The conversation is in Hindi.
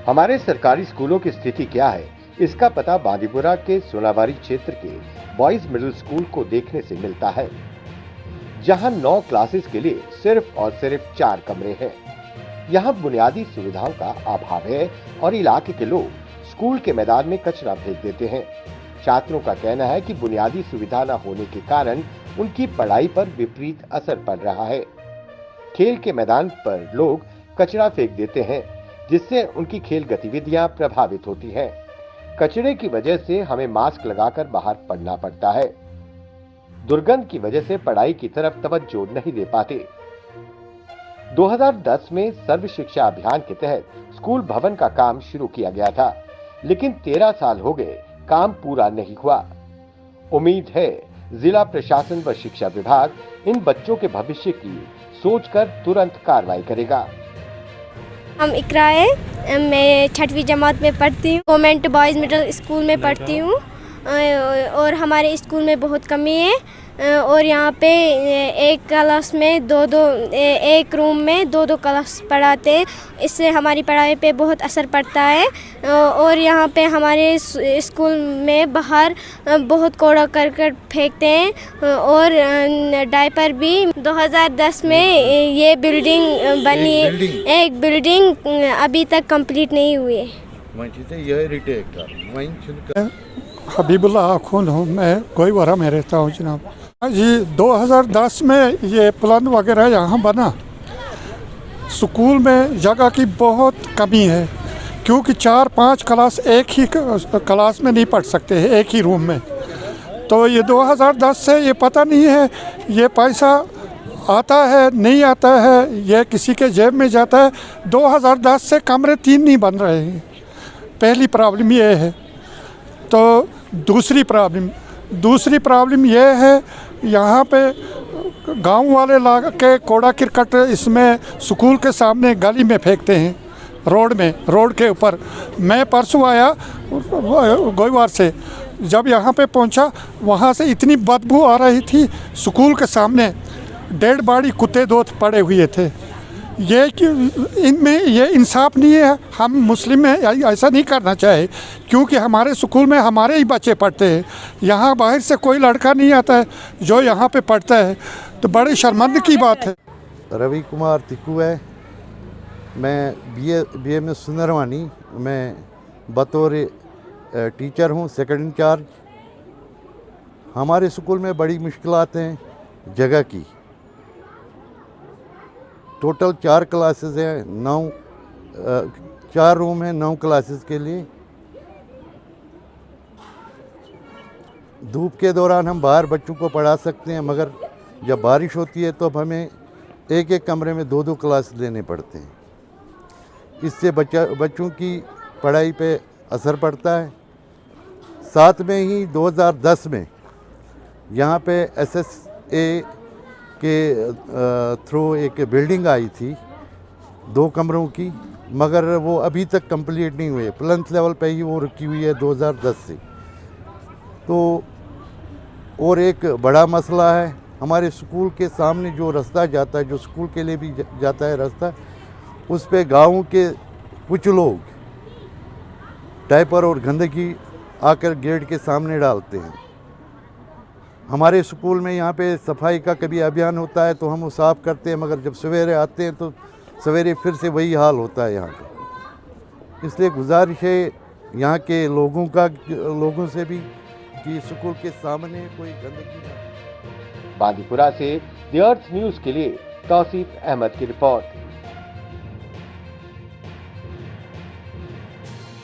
हमारे सरकारी स्कूलों की स्थिति क्या है, इसका पता बांदीपुरा के सोनाबारी क्षेत्र के बॉयज मिडिल स्कूल को देखने से मिलता है, जहां 9 क्लासेस के लिए सिर्फ और सिर्फ 4 कमरे हैं। यहां बुनियादी सुविधाओं का अभाव है और इलाके के लोग स्कूल के मैदान में कचरा फेंक देते हैं। छात्रों का कहना है कि बुनियादी सुविधा न होने के कारण उनकी पढ़ाई पर विपरीत असर पड़ रहा है। खेल के मैदान पर लोग कचरा फेंक देते हैं, जिससे उनकी खेल गतिविधियां प्रभावित होती हैं। कचरे की वजह से हमें मास्क लगाकर बाहर पढ़ना पड़ता है। दुर्गंध की वजह से पढ़ाई की तरफ तवज्जो नहीं दे पाते। 2010 में सर्व शिक्षा अभियान के तहत स्कूल भवन का काम शुरू किया गया था, लेकिन 13 साल हो गए, काम पूरा नहीं हुआ। उम्मीद है जिला प्रशासन व शिक्षा विभाग इन बच्चों के भविष्य की सोचकर तुरंत कार्रवाई करेगा। हम इकरा है, मैं 6वीं जमात में पढ़ती हूँ, गवर्नमेंट बॉयज़ मिडिल स्कूल में पढ़ती हूँ और हमारे स्कूल में बहुत कमी है और यहाँ पे एक क्लास में एक रूम में दो क्लास पढ़ाते हैं। इससे हमारी पढ़ाई पे बहुत असर पड़ता है और यहाँ पे हमारे स्कूल में बाहर बहुत कूड़ा करकट फेंकते हैं और डायपर भी। 2010 में ये बिल्डिंग बनी, एक बिल्डिंग अभी तक कंप्लीट नहीं हुई है। हबीबुल्ला आखून हूँ, मैं गोईवारा में रहता हूँ जनाब जी। 2010 में ये प्लान वगैरह यहाँ बना। स्कूल में जगह की बहुत कमी है, क्योंकि 4-5 क्लास एक ही क्लास में नहीं पढ़ सकते हैं, एक ही रूम में। तो ये 2010 से ये पता नहीं है ये पैसा आता है नहीं आता है, ये किसी के जेब में जाता है। 2010 से कमरे 3 नहीं बन रहे हैं, पहली प्रॉब्लम ये है। तो दूसरी प्रॉब्लम ये है, यहाँ पे गांव वाले ला के कूड़ा करकट इसमें स्कूल के सामने गली में फेंकते हैं, रोड के ऊपर। मैं परसों आया गोईवार से, जब यहाँ पे पहुँचा वहाँ से इतनी बदबू आ रही थी। स्कूल के सामने डेड बॉडी कुत्ते 2 पड़े हुए थे। ये कि इनमें ये इंसाफ नहीं है। हम मुस्लिम हैं, ऐसा नहीं करना चाहे, क्योंकि हमारे स्कूल में हमारे ही बच्चे पढ़ते हैं। यहाँ बाहर से कोई लड़का नहीं आता है जो यहाँ पे पढ़ता है, तो बड़ी शर्मिंदगी की बात है। रवि कुमार तिक्कू है, मैं BMS सुंदरवानी मैं बतौर टीचर हूँ, सेकंड इंचार्ज। हमारे स्कूल में बड़ी मुश्किलात हैं जगह की। टोटल 4 क्लासेस हैं, 4 रूम हैं 9 क्लासेस के लिए। धूप के दौरान हम बाहर बच्चों को पढ़ा सकते हैं, मगर जब बारिश होती है तो अब हमें एक कमरे में 2 क्लास लेने पड़ते हैं। इससे बच्चों की पढ़ाई पे असर पड़ता है। साथ में ही 2010 में यहाँ पे SSA के थ्रू एक बिल्डिंग आई थी 2 कमरों की, मगर वो अभी तक कंप्लीट नहीं हुई है। प्लंथ लेवल पे ही वो रुकी हुई है 2010 से। तो और एक बड़ा मसला है, हमारे स्कूल के सामने जो रास्ता जाता है, जो स्कूल के लिए भी जाता है रास्ता, उस पे गाँव के कुछ लोग डायपर और गंदगी आकर गेट के सामने डालते हैं। हमारे स्कूल में यहाँ पे सफाई का कभी अभियान होता है तो हम वो साफ़ करते हैं, मगर जब सवेरे आते हैं तो सवेरे फिर से वही हाल होता है यहाँ पे। इसलिए गुजारिश है यहाँ के लोगों से भी कि स्कूल के सामने कोई गंदगी ना। बांदीपुरा से द अर्थ न्यूज़ के लिए तौसीफ अहमद की रिपोर्ट।